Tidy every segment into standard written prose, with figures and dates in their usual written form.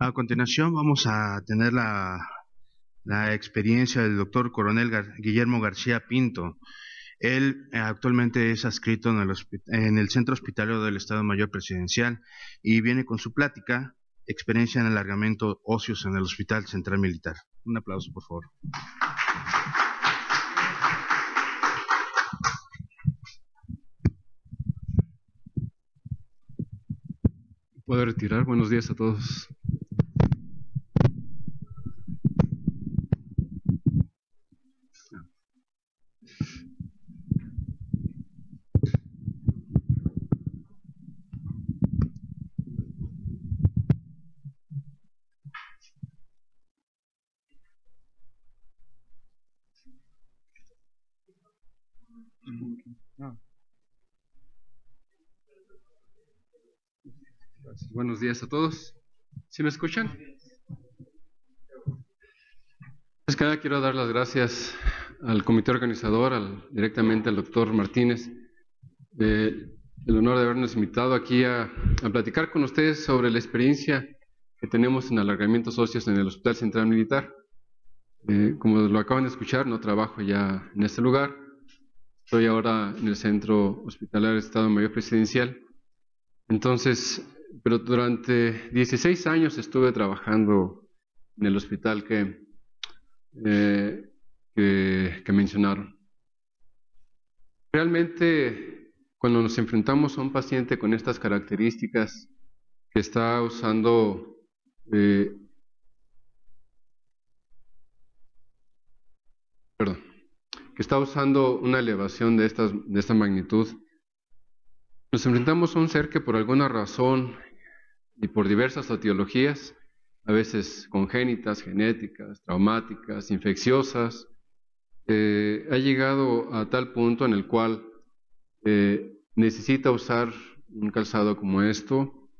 A continuación vamos a tener la experiencia del doctor Coronel Guillermo García Pinto. Él actualmente es adscrito en el Centro Hospitalario del Estado Mayor Presidencial y viene con su plática, experiencia en alargamiento óseos en el Hospital Central Militar. Un aplauso, por favor. Puedo retirar. Buenos días a todos. Gracias. Buenos días a todos. ¿Sí me escuchan? Pues que nada, quiero dar las gracias al comité organizador, directamente al doctor Martínez, el honor de habernos invitado aquí a platicar con ustedes sobre la experiencia que tenemos en alargamientos óseos en el Hospital Central Militar. Como lo acaban de escuchar, no trabajo ya en este lugar. Estoy ahora en el Centro Hospitalario del Estado Mayor Presidencial. Entonces, pero durante 16 años estuve trabajando en el hospital que mencionaron. Realmente, cuando nos enfrentamos a un paciente con estas características que está usando una elevación de esta magnitud, nos enfrentamos a un ser que por alguna razón y por diversas etiologías, a veces congénitas, genéticas, traumáticas, infecciosas, ha llegado a tal punto en el cual necesita usar un calzado como esto.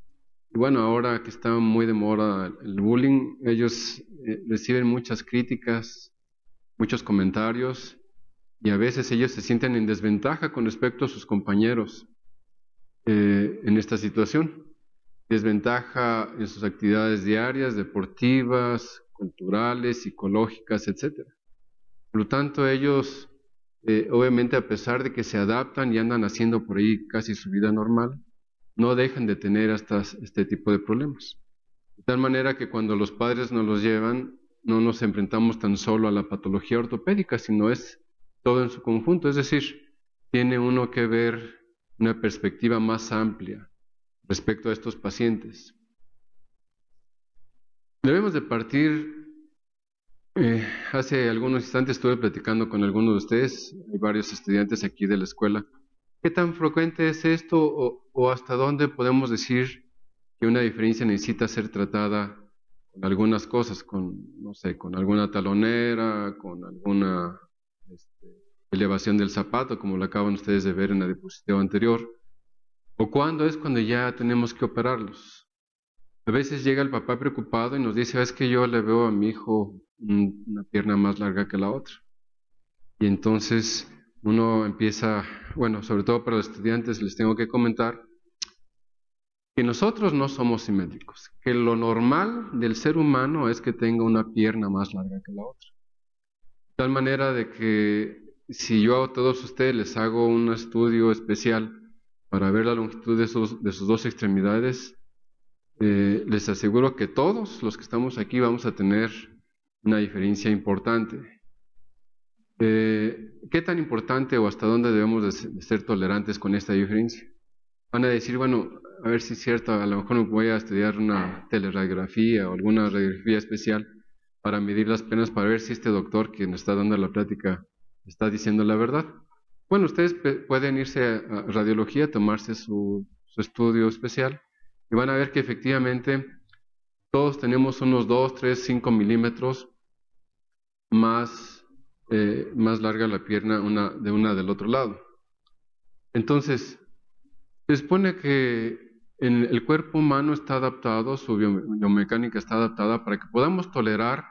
Y bueno, ahora que está muy de moda el bullying, ellos reciben muchas críticas, muchos comentarios, y a veces ellos se sienten en desventaja con respecto a sus compañeros en esta situación. Desventaja en sus actividades diarias, deportivas, culturales, psicológicas, etc. Por lo tanto, ellos, obviamente, a pesar de que se adaptan y andan haciendo por ahí casi su vida normal, no dejan de tener este tipo de problemas. De tal manera que cuando los padres nos los llevan, no nos enfrentamos tan solo a la patología ortopédica, sino es todo en su conjunto. Es decir, tiene uno que ver una perspectiva más amplia respecto a estos pacientes. Debemos de partir, hace algunos instantes estuve platicando con algunos de ustedes, hay varios estudiantes aquí de la escuela. ¿Qué tan frecuente es esto o hasta dónde podemos decir que una diferencia necesita ser tratada con algunas cosas, no sé, con alguna talonera, con alguna elevación del zapato, como lo acaban ustedes de ver en la diapositiva anterior? ¿O cuándo es cuando ya tenemos que operarlos? A veces llega el papá preocupado y nos dice, es que yo le veo a mi hijo una pierna más larga que la otra. Y entonces uno empieza, bueno, sobre todo para los estudiantes les tengo que comentar que nosotros no somos simétricos, que lo normal del ser humano es que tenga una pierna más larga que la otra. De tal manera de que si yo a todos ustedes les hago un estudio especial para ver la longitud de sus dos extremidades, les aseguro que todos los que estamos aquí vamos a tener una diferencia importante. ¿Qué tan importante o hasta dónde debemos de ser tolerantes con esta diferencia? Van a decir, bueno, a ver si es cierto, a lo mejor me voy a estudiar una teleradiografía o alguna radiografía especial para medir las penas, para ver si este doctor que nos está dando la plática está diciendo la verdad. Bueno, ustedes pueden irse a radiología, tomarse su estudio especial y van a ver que efectivamente todos tenemos unos 2, 3, 5 milímetros más larga la pierna una del otro lado. Entonces, se supone que el cuerpo humano está adaptado, su biomecánica está adaptada para que podamos tolerar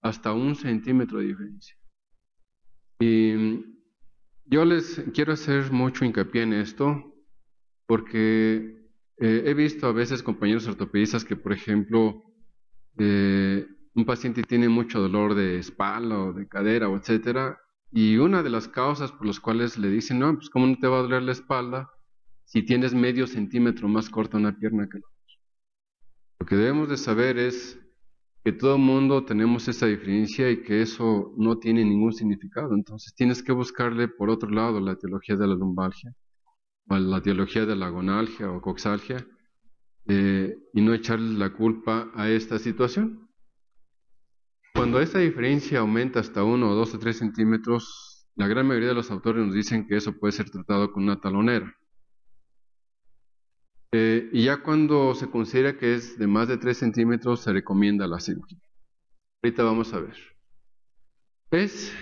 hasta 1 centímetro de diferencia. Y yo les quiero hacer mucho hincapié en esto porque he visto a veces compañeros ortopedistas que, por ejemplo, un paciente tiene mucho dolor de espalda o de cadera o etcétera, y una de las causas por las cuales le dicen, no, pues cómo no te va a doler la espalda si tienes medio centímetro más corta una pierna que la otra. Lo que debemos de saber es que todo el mundo tenemos esa diferencia y que eso no tiene ningún significado. Entonces tienes que buscarle por otro lado la etiología de la lumbalgia, o la etiología de la gonalgia o coxalgia, y no echarle la culpa a esta situación. Cuando esta diferencia aumenta hasta 1 o 2 o 3 centímetros, la gran mayoría de los autores nos dicen que eso puede ser tratado con una talonera. Y ya cuando se considera que es de más de 3 centímetros, se recomienda la cirugía. Ahorita vamos a ver. Es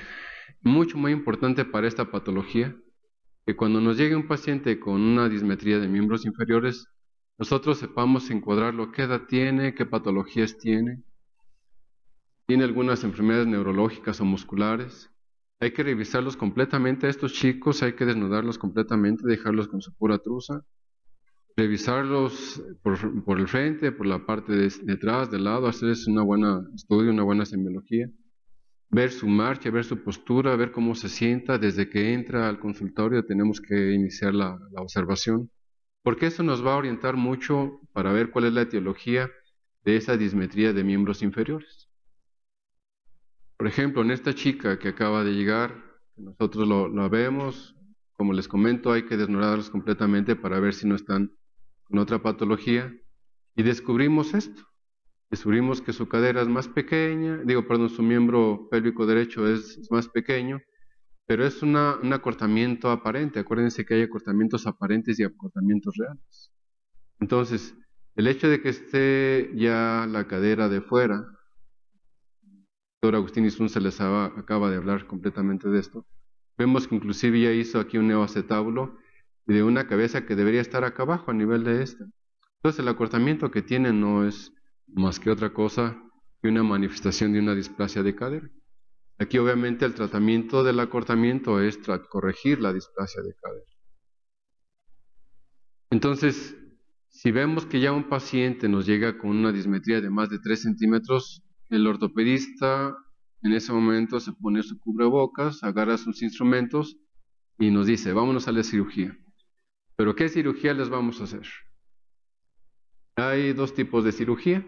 muy importante para esta patología que cuando nos llegue un paciente con una dismetría de miembros inferiores, nosotros sepamos encuadrarlo, qué edad tiene, qué patologías tiene algunas enfermedades neurológicas o musculares. Hay que revisarlos completamente a estos chicos, hay que desnudarlos completamente, dejarlos con su pura truza, revisarlos por el frente, por la parte de detrás, del lado, hacerles una buena estudio, una buena semiología, ver su marcha, ver su postura, ver cómo se sienta. Desde que entra al consultorio tenemos que iniciar la observación, porque eso nos va a orientar mucho para ver cuál es la etiología de esa dismetría de miembros inferiores. Por ejemplo, en esta chica que acaba de llegar, nosotros lo vemos, como les comento, hay que desnudarlos completamente para ver si no están con otra patología, y descubrimos esto. Descubrimos que su cadera es más pequeña, su miembro pélvico derecho es más pequeño, pero es un acortamiento aparente. Acuérdense que hay acortamientos aparentes y acortamientos reales. Entonces, el hecho de que esté ya la cadera de fuera, el doctor Agustín Isun se les acaba de hablar completamente de esto. Vemos que inclusive ya hizo aquí un neoacetábulo de una cabeza que debería estar acá abajo a nivel de esta. Entonces el acortamiento que tiene no es más que otra cosa que una manifestación de una displasia de cadera. Aquí obviamente el tratamiento del acortamiento es corregir la displasia de cadera. Entonces, si vemos que ya un paciente nos llega con una dismetría de más de 3 centímetros, el ortopedista en ese momento se pone su cubrebocas, agarra sus instrumentos y nos dice, vámonos a la cirugía. ¿Pero qué cirugía les vamos a hacer? Hay dos tipos de cirugía.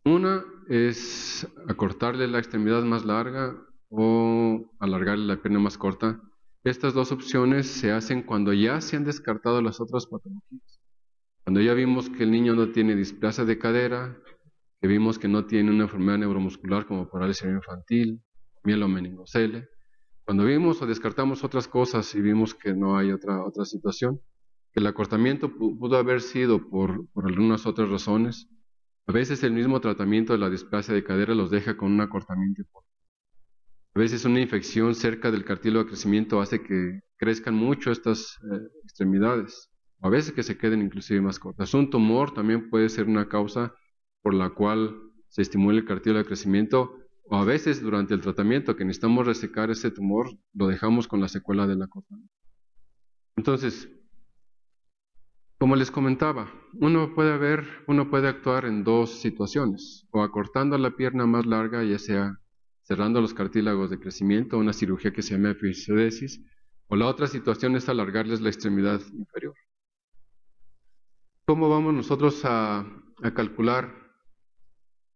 Una es acortarle la extremidad más larga o alargarle la pierna más corta. Estas dos opciones se hacen cuando ya se han descartado las otras patologías. Cuando ya vimos que el niño no tiene displasia de cadera, que vimos que no tiene una enfermedad neuromuscular como parálisis infantil, mielomeningocele, cuando vimos o descartamos otras cosas y vimos que no hay otra situación, que el acortamiento pudo haber sido por algunas otras razones. A veces el mismo tratamiento de la displasia de cadera los deja con un acortamiento. A veces una infección cerca del cartílago de crecimiento hace que crezcan mucho estas extremidades, o a veces que se queden inclusive más cortas. Un tumor también puede ser una causa por la cual se estimula el cartílago de crecimiento, o a veces durante el tratamiento que necesitamos resecar ese tumor, lo dejamos con la secuela del acortamiento. Entonces, como les comentaba, uno puede actuar en dos situaciones, o acortando la pierna más larga, ya sea cerrando los cartílagos de crecimiento, una cirugía que se llama episiodesis, o la otra situación es alargarles la extremidad inferior. ¿Cómo vamos nosotros a calcular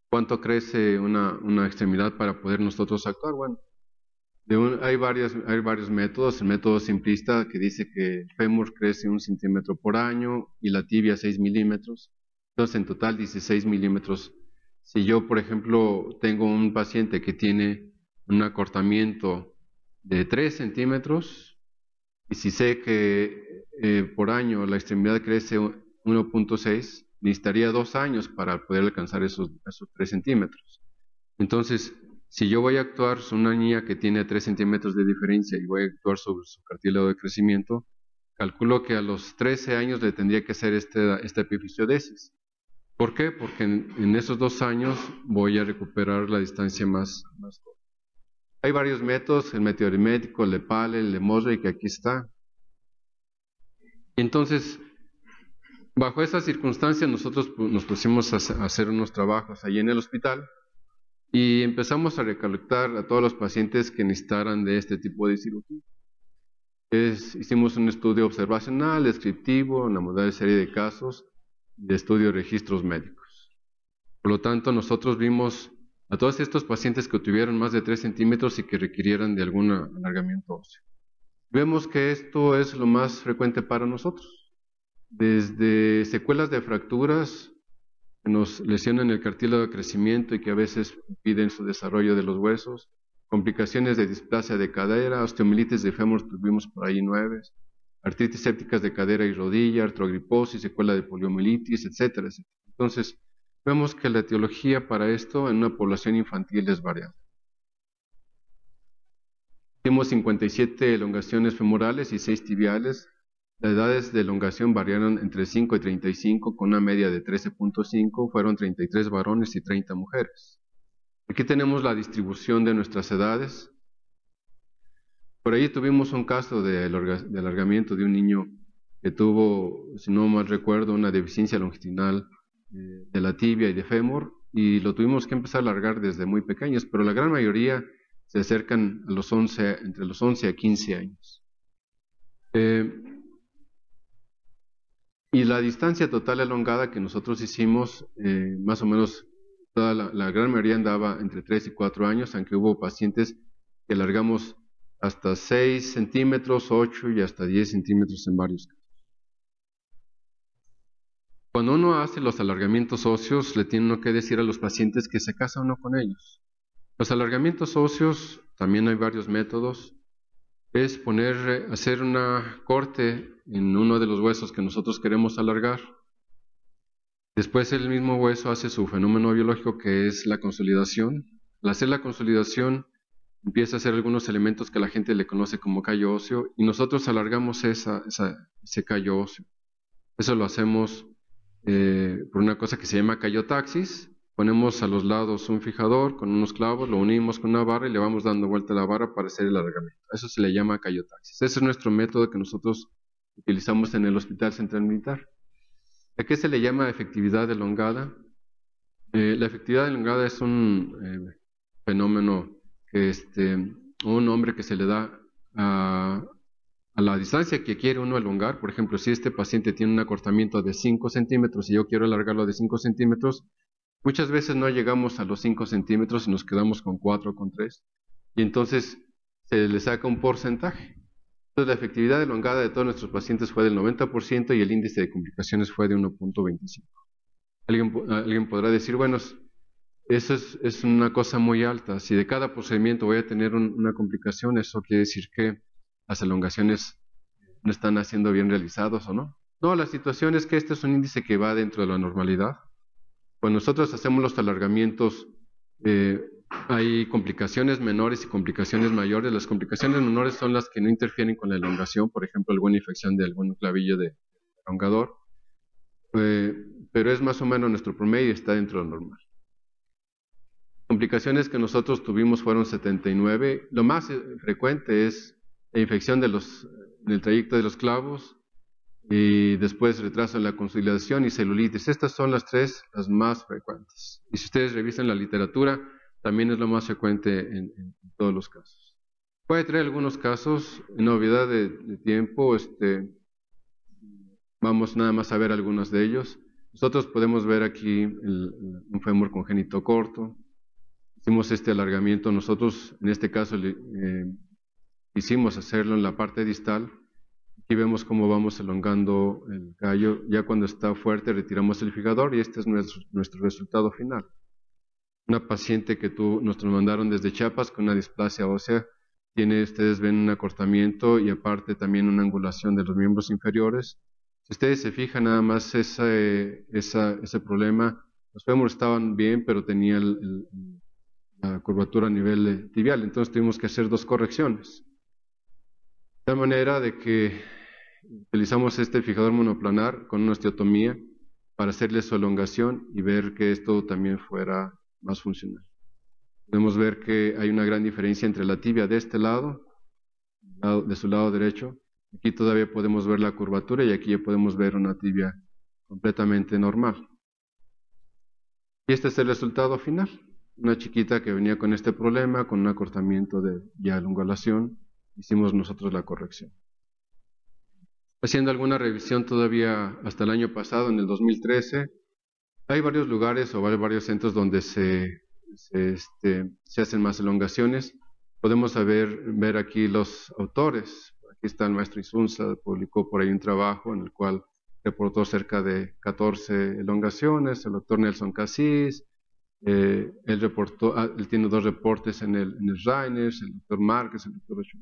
cuánto crece una extremidad para poder nosotros actuar? Bueno, hay varios métodos. El método simplista que dice que el fémur crece 1 centímetro por año y la tibia 6 milímetros. Entonces, en total 16 milímetros. Si yo, por ejemplo, tengo un paciente que tiene un acortamiento de 3 centímetros y si sé que por año la extremidad crece 1.6, necesitaría 2 años para poder alcanzar esos 3 centímetros. Entonces, si yo voy a actuar sobre una niña que tiene 3 centímetros de diferencia y voy a actuar sobre su cartílago de crecimiento, calculo que a los 13 años le tendría que hacer esta epifisiodesis. ¿Por qué? Porque en esos 2 años voy a recuperar la distancia más corta. Hay varios métodos, el método aritmético, el Lepale, el Lemosey, que aquí está. Entonces, Bajo esas circunstancias nosotros nos pusimos a hacer unos trabajos allí en el hospital y empezamos a recolectar a todos los pacientes que necesitaran de este tipo de cirugía. Hicimos un estudio observacional, descriptivo, una modalidad de serie de casos, de estudio de registros médicos. Por lo tanto, nosotros vimos a todos estos pacientes que tuvieron más de 3 centímetros y que requirieran de algún alargamiento óseo. Vemos que esto es lo más frecuente para nosotros, desde secuelas de fracturas que nos lesionan el cartílago de crecimiento y que a veces impiden su desarrollo de los huesos, complicaciones de displasia de cadera, osteomielitis de fémur, tuvimos por ahí 9, artritis sépticas de cadera y rodilla, artrogriposis, secuela de poliomielitis, etcétera, etcétera. Entonces, vemos que la etiología para esto en una población infantil es variada. Hicimos 57 elongaciones femorales y 6 tibiales. Las edades de elongación variaron entre 5 y 35, con una media de 13.5, fueron 33 varones y 30 mujeres. Aquí tenemos la distribución de nuestras edades. Por ahí tuvimos un caso de alargamiento de un niño que tuvo, si no mal recuerdo, una deficiencia longitudinal de la tibia y de fémur, y lo tuvimos que empezar a alargar desde muy pequeños, pero la gran mayoría se acercan a los entre los 11 a 15 años. Y la distancia total elongada que nosotros hicimos, más o menos toda la gran mayoría andaba entre 3 y 4 años, aunque hubo pacientes que alargamos hasta 6 centímetros, 8 y hasta 10 centímetros en varios casos. Cuando uno hace los alargamientos óseos, le tiene uno que decir a los pacientes que se casa uno con ellos. Los alargamientos óseos, también hay varios métodos, es hacer una corte en uno de los huesos que nosotros queremos alargar. Después el mismo hueso hace su fenómeno biológico, que es la consolidación. Al hacer la consolidación, empieza a hacer algunos elementos que la gente le conoce como callo óseo, y nosotros alargamos ese callo óseo. Eso lo hacemos por una cosa que se llama callotaxis. Ponemos a los lados un fijador con unos clavos, lo unimos con una barra y le vamos dando vuelta a la barra para hacer el alargamiento. Eso se le llama callotaxis. Ese es nuestro método que nosotros utilizamos en el Hospital Central Militar. ¿A qué se le llama efectividad elongada? La efectividad elongada es un fenómeno que un nombre que se le da a la distancia que quiere uno elongar. Por ejemplo, si este paciente tiene un acortamiento de 5 centímetros y yo quiero alargarlo de 5 centímetros, muchas veces no llegamos a los 5 centímetros y nos quedamos con 4 o con 3. Y entonces se le saca un porcentaje. Entonces la efectividad elongada de todos nuestros pacientes fue del 90% y el índice de complicaciones fue de 1.25. Alguien podrá decir, bueno, eso es una cosa muy alta. Si de cada procedimiento voy a tener una complicación, eso quiere decir que las elongaciones no están haciendo bien realizados o no. No, la situación es que este es un índice que va dentro de la normalidad. Cuando nosotros hacemos los alargamientos, hay complicaciones menores y complicaciones mayores. Las complicaciones menores son las que no interfieren con la elongación, por ejemplo, alguna infección de algún clavillo de elongador, pero es más o menos nuestro promedio y está dentro de lo normal. Complicaciones que nosotros tuvimos fueron 79. Lo más frecuente es la infección en el trayecto de los clavos, y después retraso en la consolidación y celulitis. Estas son las las más frecuentes. Y si ustedes revisan la literatura, también es lo más frecuente en todos los casos. Puede traer algunos casos, en novedad de tiempo, vamos nada más a ver algunos de ellos. Nosotros podemos ver aquí un fémur congénito corto. Hicimos este alargamiento, nosotros en este caso hicimos hacerlo en la parte distal. Aquí vemos cómo vamos elongando el callo. Ya cuando está fuerte retiramos el fijador y este es nuestro resultado final. Una paciente que nos mandaron desde Chiapas con una displasia ósea. Ustedes ven un acortamiento y aparte también una angulación de los miembros inferiores. Si ustedes se fijan nada más ese problema, los fémures estaban bien, pero tenía la curvatura a nivel tibial. Entonces tuvimos que hacer 2 correcciones. De tal manera de que utilizamos este fijador monoplanar con una osteotomía para hacerle su elongación y ver que esto también fuera más funcional. Podemos ver que hay una gran diferencia entre la tibia de este lado, de su lado derecho. Aquí todavía podemos ver la curvatura y aquí ya podemos ver una tibia completamente normal. Y este es el resultado final. Una chiquita que venía con este problema, con un acortamiento de ya elongación, hicimos nosotros la corrección. Haciendo alguna revisión todavía hasta el año pasado, en el 2013, hay varios lugares o varios centros donde se hacen más elongaciones. Podemos ver aquí los autores. Aquí está el maestro Insunza, publicó por ahí un trabajo en el cual reportó cerca de 14 elongaciones. El doctor Nelson Casís, él tiene 2 reportes en el Reiners, el doctor Márquez, el doctor Ochoa.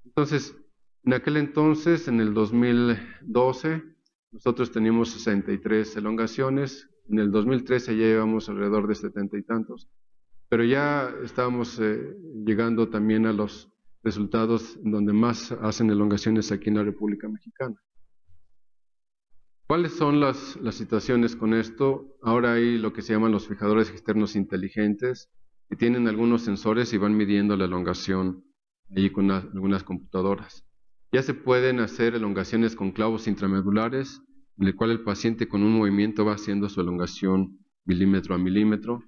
Entonces, en aquel entonces, en el 2012, nosotros teníamos 63 elongaciones. En el 2013 ya llevamos alrededor de 70 y tantos. Pero ya estábamos llegando también a los resultados donde más hacen elongaciones aquí en la República Mexicana. ¿Cuáles son las situaciones con esto? Ahora hay lo que se llaman los fijadores externos inteligentes, que tienen algunos sensores y van midiendo la elongación allí con algunas computadoras. Ya se pueden hacer elongaciones con clavos intramedulares, en el cual el paciente con un movimiento va haciendo su elongación milímetro a milímetro.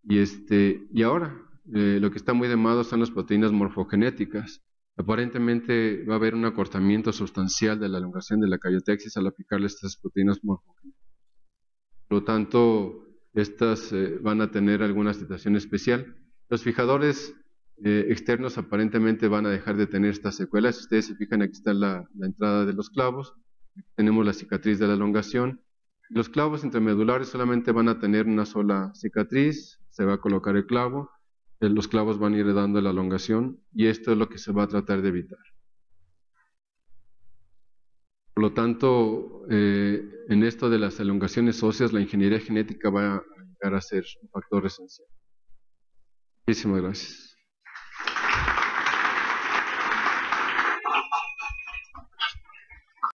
Y ahora lo que está muy de moda son las proteínas morfogenéticas. Aparentemente va a haber un acortamiento sustancial de la elongación de la cariotexis al aplicarle estas proteínas morfogenéticas. Por lo tanto, estas van a tener alguna situación especial. Los fijadores externos aparentemente van a dejar de tener estas secuelas. Si ustedes se fijan, aquí está la entrada de los clavos. Aquí tenemos la cicatriz de la elongación. Los clavos intramedulares solamente van a tener una sola cicatriz. Se va a colocar el clavo. Los clavos van a ir dando la elongación y esto es lo que se va a tratar de evitar. Por lo tanto, en esto de las elongaciones óseas, la ingeniería genética va a llegar a ser un factor esencial. Muchísimas gracias.